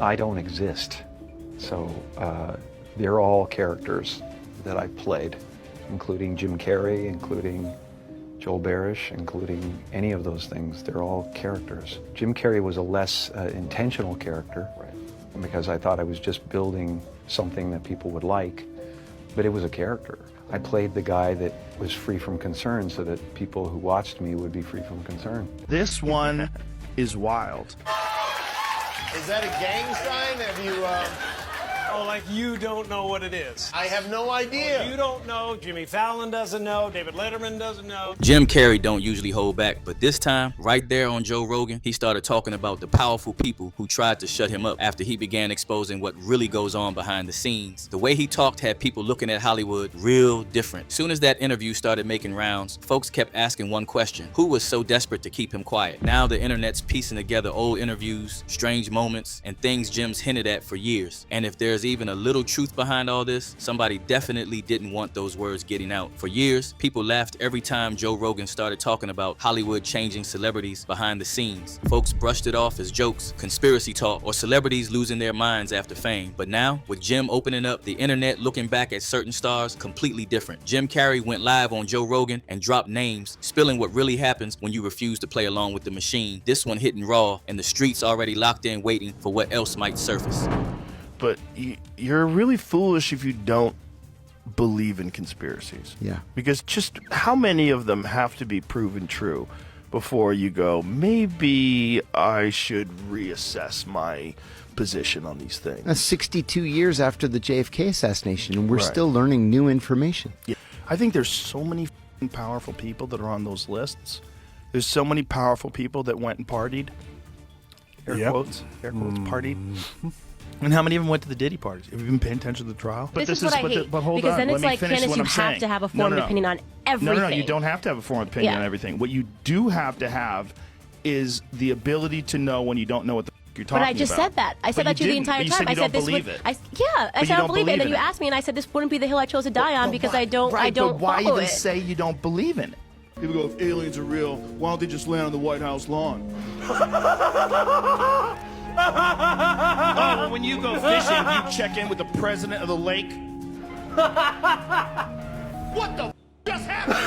I don't exist. So they're all characters that I played, including Jim Carrey, including Joel Barish, including any of those things. They're all characters. Jim Carrey was a less intentional character, because I thought I was just building something that people would like, but it was a character. I played the guy that was free from concern so that people who watched me would be free from concern. This one is wild. Is that a gang sign? Have you, Oh, like you don't know what it is. I have no idea. Oh, you don't know. Jimmy Fallon doesn't know. David Letterman doesn't know. Jim Carrey don't usually hold back, but this time, right there on Joe Rogan, he started talking about the powerful people who tried to shut him up after he began exposing what really goes on behind the scenes. The way he talked had people looking at Hollywood real different. Soon as that interview started making rounds, folks kept asking one question: who was so desperate to keep him quiet? Now the internet's piecing together old interviews, strange moments, and things Jim's hinted at for years. And if there's even a little truth behind all this, somebody definitely didn't want those words getting out. For years, people laughed every time Joe Rogan started talking about Hollywood changing celebrities behind the scenes. Folks brushed it off as jokes, conspiracy talk, or celebrities losing their minds after fame. But now, with Jim opening up the internet, looking back at certain stars, completely different. Jim Carrey went live on Joe Rogan and dropped names, spilling what really happens when you refuse to play along with the machine. This one hitting raw, and the streets already locked in waiting for what else might surface. But you're really foolish if you don't believe in conspiracies. Yeah. Because just how many of them have to be proven true before you go, maybe I should reassess my position on these things? That's 62 years after the JFK assassination, and we're Right. still learning new information. Yeah. I think there's so many powerful people that are on those lists. There's so many powerful people that went and partied. Air quotes, partied. And how many of them went to the Diddy parties? Have you been paying attention to the trial? This is what I hate. But hold because on, then let it's me like, finish Candace, what you I'm have saying. to have a formed opinion on everything. No, you don't have to have a formed opinion Yeah. on everything. What you do have to have is the ability to know when you don't know what the you're talking But about. I just said that. I said that to you the entire But you time. said I you said don't this believe would. it. I said I you don't don't believe it. And believe then you in it. asked me, and I said this wouldn't be the hill I chose to die on because I don't. Right, I don't but why follow even it. say you don't believe in it? People go, if aliens are real, why don't they just land on the White House lawn? Oh, when you go fishing, you check in with the president of the lake. What the just happened?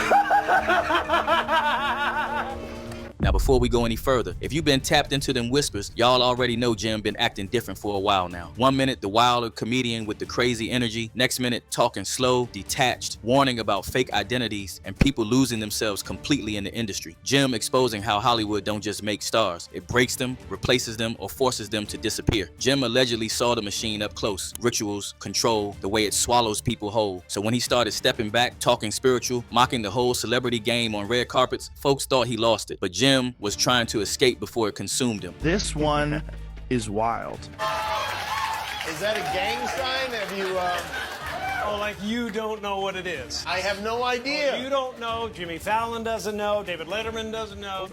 Now, before we go any further, if you've been tapped into them whispers, y'all already know Jim been acting different for a while now. 1 minute, the wilder comedian with the crazy energy. Next minute, talking slow, detached, warning about fake identities and people losing themselves completely in the industry. Jim exposing how Hollywood don't just make stars. It breaks them, replaces them, or forces them to disappear. Jim allegedly saw the machine up close. Rituals, control, the way it swallows people whole. So when he started stepping back, talking spiritual, mocking the whole celebrity game on red carpets, folks thought he lost it. But Jim was trying to escape before it consumed him. This one is wild. Is that a gang sign? Have you, Oh, like you don't know what it is. I have no idea. Oh, you don't know. Jimmy Fallon doesn't know. David Letterman doesn't know.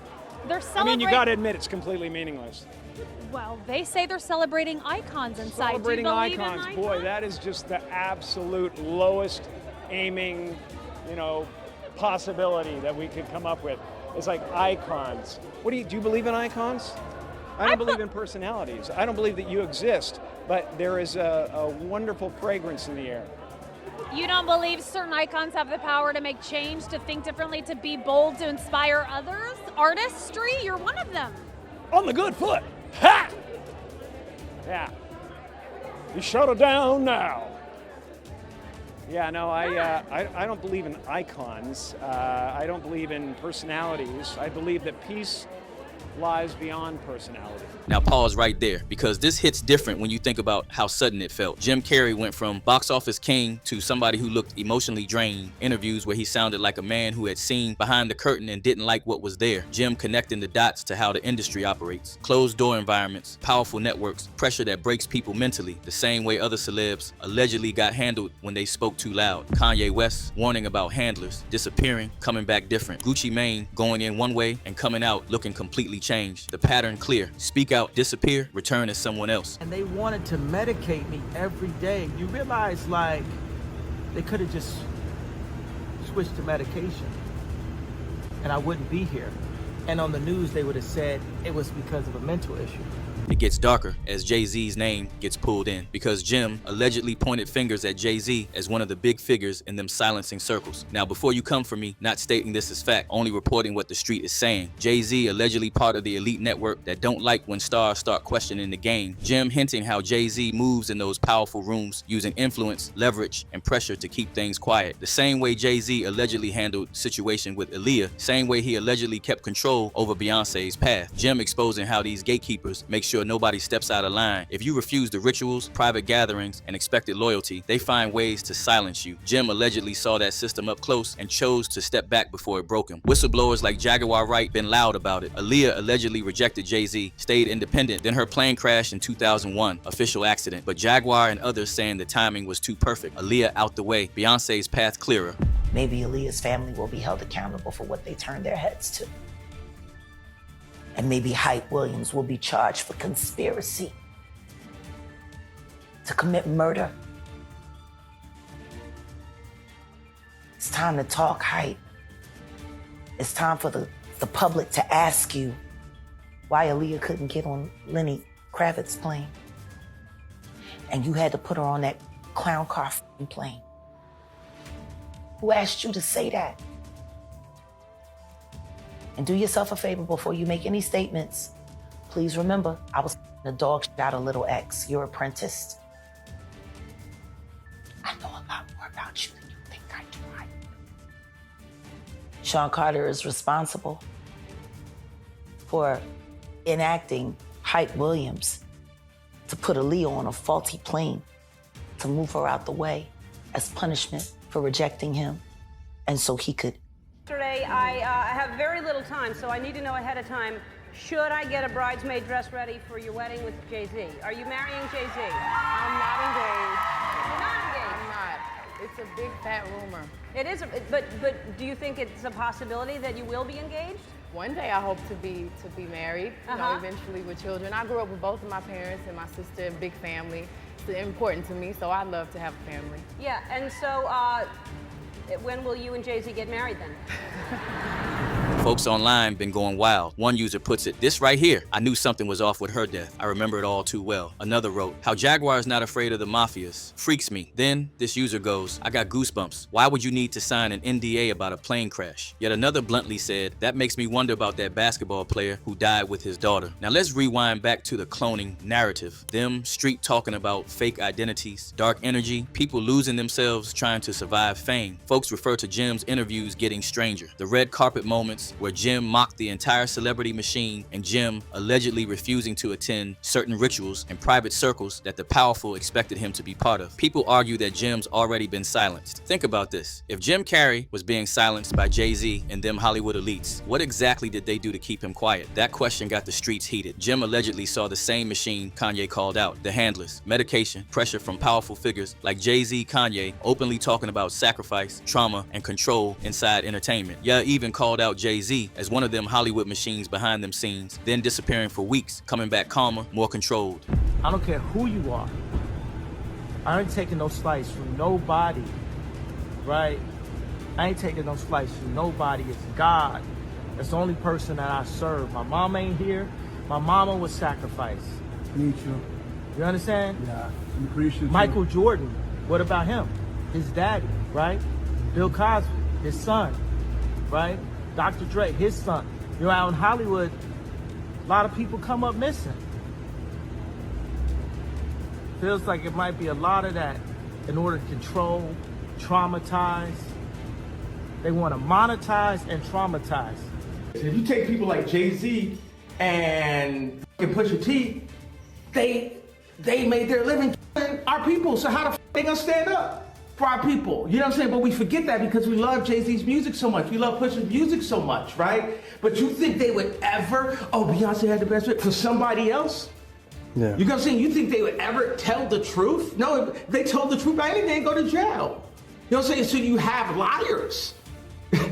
They're I celebrating. mean, you got to admit, it's completely meaningless. Well, they say they're celebrating icons inside. Celebrating Do you believe icons. in Boy, icons? that is just the absolute lowest aiming, possibility that we could come up with. It's like icons. Do you believe in icons? I don't believe in personalities. I don't believe that you exist, but there is a wonderful fragrance in the air. You don't believe certain icons have the power to make change, to think differently, to be bold, to inspire others? Artistry, you're one of them. On the good foot. Ha! Yeah. You shut it down now. Yeah, no, I don't believe in icons. I don't believe in personalities. I believe that peace lies beyond personality. Now pause right there, because this hits different when you think about how sudden it felt. Jim Carrey went from box office king to somebody who looked emotionally drained. Interviews where he sounded like a man who had seen behind the curtain and didn't like what was there. Jim connecting the dots to how the industry operates. Closed door environments, powerful networks, pressure that breaks people mentally, the same way other celebs allegedly got handled when they spoke too loud. Kanye West warning about handlers, disappearing, coming back different. Gucci Mane going in one way and coming out looking completely changed. The pattern clear. Speak out, disappear, return as someone else. And they wanted to medicate me every day. You realize, like, they could have just switched to medication and I wouldn't be here. And on the news, they would have said it was because of a mental issue. It gets darker as Jay-Z's name gets pulled in, because Jim allegedly pointed fingers at Jay-Z as one of the big figures in them silencing circles. Now, before you come for me, not stating this as fact, only reporting what the street is saying, Jay-Z allegedly part of the elite network that don't like when stars start questioning the game. Jim hinting how Jay-Z moves in those powerful rooms using influence, leverage, and pressure to keep things quiet. The same way Jay-Z allegedly handled the situation with Aaliyah, same way he allegedly kept control over Beyonce's path. Jim exposing how these gatekeepers make sure nobody steps out of line. If you refuse the rituals, private gatherings, and expected loyalty, they find ways to silence you. Jim allegedly saw that system up close and chose to step back before it broke him. Whistleblowers like Jaguar Wright been loud about it. Aaliyah allegedly rejected Jay-Z, stayed independent, then her plane crashed in 2001, official accident. But Jaguar and others saying the timing was too perfect. Aaliyah out the way, Beyonce's path clearer. Maybe Aaliyah's family will be held accountable for what they turned their heads to. And maybe Hype Williams will be charged for conspiracy to commit murder. It's time to talk, Hype. It's time for the public to ask you why Aaliyah couldn't get on Lenny Kravitz's plane. And you had to put her on that clown car plane. Who asked you to say that? And do yourself a favor before you make any statements. Please remember, I was the dog shot a little ex. You're apprenticed. I know a lot more about you than you think I do. Right? Sean Carter is responsible for enacting Hype Williams to put Aaliyah on a faulty plane to move her out the way as punishment for rejecting him, and so he could. Yesterday, I have very little time, so I need to know ahead of time, should I get a bridesmaid dress ready for your wedding with Jay-Z? Are you marrying Jay-Z? I'm not engaged. You're not engaged? I'm not. It's a big fat rumor. It is, but do you think it's a possibility that you will be engaged? One day I hope to be married, you know, eventually with children. I grew up with both of my parents and my sister, a big family. It's important to me, so I'd love to have a family. Yeah, and so when will you and Jay-Z get married then? Folks online been going wild. One user puts it, this right here, I knew something was off with her death. I remember it all too well. Another wrote, how Jaguar is not afraid of the mafias. Freaks me. Then this user goes, I got goosebumps. Why would you need to sign an NDA about a plane crash? Yet another bluntly said, that makes me wonder about that basketball player who died with his daughter. Now let's rewind back to the cloning narrative. Them street talking about fake identities, dark energy, people losing themselves trying to survive fame. Folks refer to Jim's interviews getting stranger. The red carpet moments where Jim mocked the entire celebrity machine and Jim allegedly refusing to attend certain rituals and private circles that the powerful expected him to be part of. People argue that Jim's already been silenced. Think about this. If Jim Carrey was being silenced by Jay-Z and them Hollywood elites, what exactly did they do to keep him quiet? That question got the streets heated. Jim allegedly saw the same machine Kanye called out, the handlers, medication, pressure from powerful figures like Jay-Z, Kanye, openly talking about sacrifice, trauma, and control inside entertainment. Yeah, even called out Jay-Z as one of them Hollywood machines behind them scenes, then disappearing for weeks, coming back calmer, more controlled. I don't care who you are. I ain't taking no slice from nobody, right? I ain't taking no slice from nobody. It's God. That's the only person that I serve. My mom ain't here. My mama was sacrificed. Me too. You understand? Yeah, I'm appreciative. Michael Jordan, what about him? His daddy, right? Bill Cosby, his son, right? Dr. Dre, his son. You know, out in Hollywood, a lot of people come up missing. Feels like it might be a lot of that in order to control, traumatize. They want to monetize and traumatize. If you take people like Jay-Z and Pusha T, they made their living our people. So how the they gonna stand up for our people? You know what I'm saying? But we forget that because we love Jay-Z's music so much. We love Pusha's music so much, right? But you think they would ever, oh, Beyonce had the best fit for somebody else? Yeah. You know what I'm saying? You think they would ever tell the truth? No, if they told the truth, I think they'd go to jail. You know what I'm saying? So you have liars.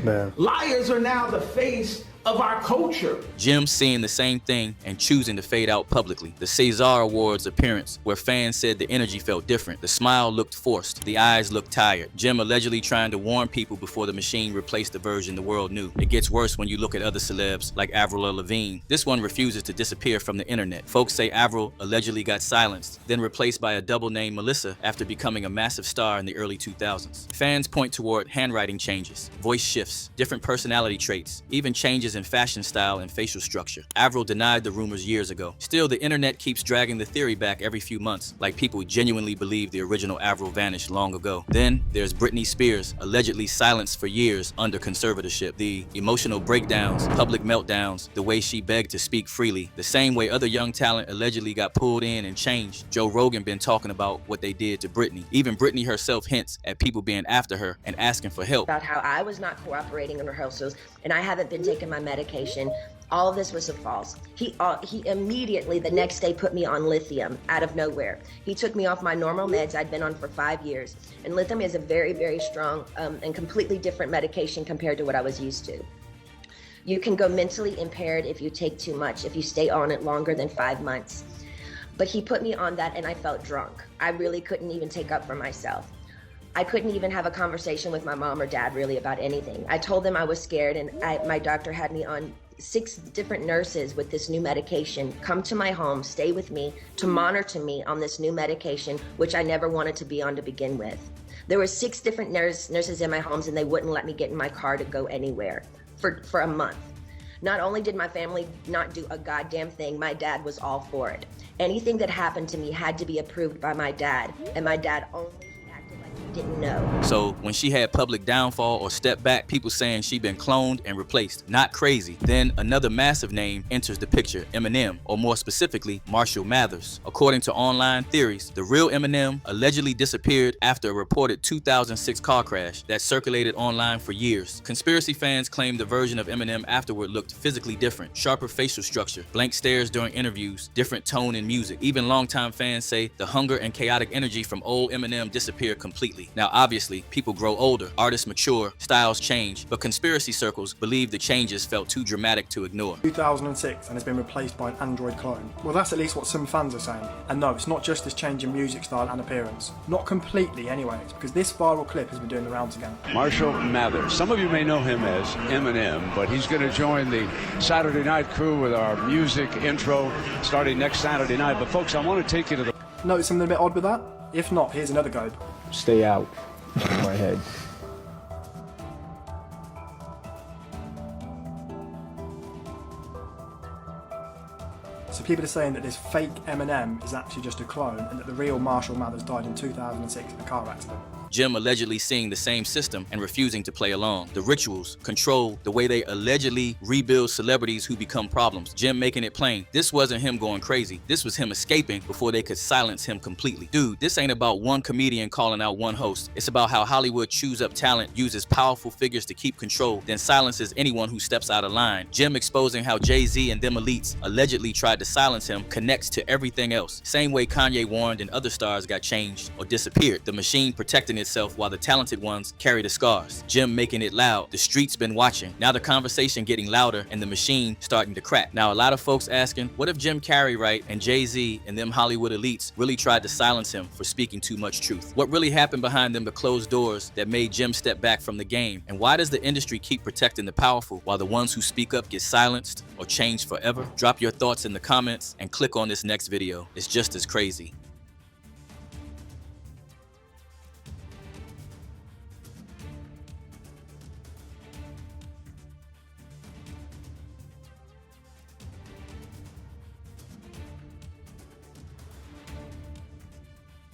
Man. Liars are now the face of our culture. Jim seeing the same thing and choosing to fade out publicly. The Cesar Awards appearance, where fans said the energy felt different. The smile looked forced. The eyes looked tired. Jim allegedly trying to warn people before the machine replaced the version the world knew. It gets worse when you look at other celebs like Avril Lavigne. This one refuses to disappear from the internet. Folks say Avril allegedly got silenced, then replaced by a double name Melissa after becoming a massive star in the early 2000s. Fans point toward handwriting changes, voice shifts, different personality traits, even changes in fashion style and facial structure. Avril denied the rumors years ago. Still, the internet keeps dragging the theory back every few months, like people genuinely believe the original Avril vanished long ago. Then there's Britney Spears, allegedly silenced for years under conservatorship. The emotional breakdowns, public meltdowns, the way she begged to speak freely, the same way other young talent allegedly got pulled in and changed. Joe Rogan been talking about what they did to Britney. Even Britney herself hints at people being after her and asking for help. About how I was not cooperating in rehearsals and I haven't been taking my medication. All of this was a false. He immediately the next day put me on lithium out of nowhere. He took me off my normal meds I'd been on for 5 years. And lithium is a very, very strong and completely different medication compared to what I was used to. You can go mentally impaired if you take too much, if you stay on it longer than 5 months. But he put me on that and I felt drunk. I really couldn't even take up for myself. I couldn't even have a conversation with my mom or dad really about anything. I told them I was scared and my doctor had me on 6 different nurses with this new medication come to my home, stay with me, to monitor me on this new medication, which I never wanted to be on to begin with. There were 6 different nurses in my homes and they wouldn't let me get in my car to go anywhere for a month. Not only did my family not do a goddamn thing, my dad was all for it. Anything that happened to me had to be approved by my dad, and my dad only didn't know. So when she had public downfall or step back, people saying she been cloned and replaced. Not crazy. Then another massive name enters the picture, Eminem, or more specifically, Marshall Mathers. According to online theories, the real Eminem allegedly disappeared after a reported 2006 car crash that circulated online for years. Conspiracy fans claim the version of Eminem afterward looked physically different, sharper facial structure, blank stares during interviews, different tone in music. Even longtime fans say the hunger and chaotic energy from old Eminem disappeared completely. Now obviously, people grow older, artists mature, styles change, but conspiracy circles believe the changes felt too dramatic to ignore. 2006 and has been replaced by an android clone. Well, that's at least what some fans are saying. And no, it's not just this change in music style and appearance. Not completely anyways, because this viral clip has been doing the rounds again. Marshall Mathers. Some of you may know him as Eminem, but he's going to join the Saturday night crew with our music intro starting next Saturday night. But folks, I want to take you to the... Notice something a bit odd with that? If not, here's another go. Stay out of my head. So people are saying that this fake Eminem is actually just a clone and that the real Marshall Mathers died in 2006 in a car accident. Jim allegedly seeing the same system and refusing to play along. The rituals, control, the way they allegedly rebuild celebrities who become problems. Jim making it plain, this wasn't him going crazy. This was him escaping before they could silence him completely. Dude, this ain't about one comedian calling out one host. It's about how Hollywood chews up talent, uses powerful figures to keep control, then silences anyone who steps out of line. Jim exposing how Jay-Z and them elites allegedly tried to silence him connects to everything else. Same way Kanye warned and other stars got changed or disappeared. The machine protecting itself while the talented ones carry the scars. Jim making it loud. The streets been watching. Now the conversation getting louder and the machine starting to crack. Now a lot of folks asking, what if Jim Carrey right and Jay-Z and them Hollywood elites really tried to silence him for speaking too much truth? What really happened behind them the closed doors that made Jim step back from the game? And why does the industry keep protecting the powerful while the ones who speak up get silenced or changed forever? Drop your thoughts in the comments and click on this next video. It's just as crazy.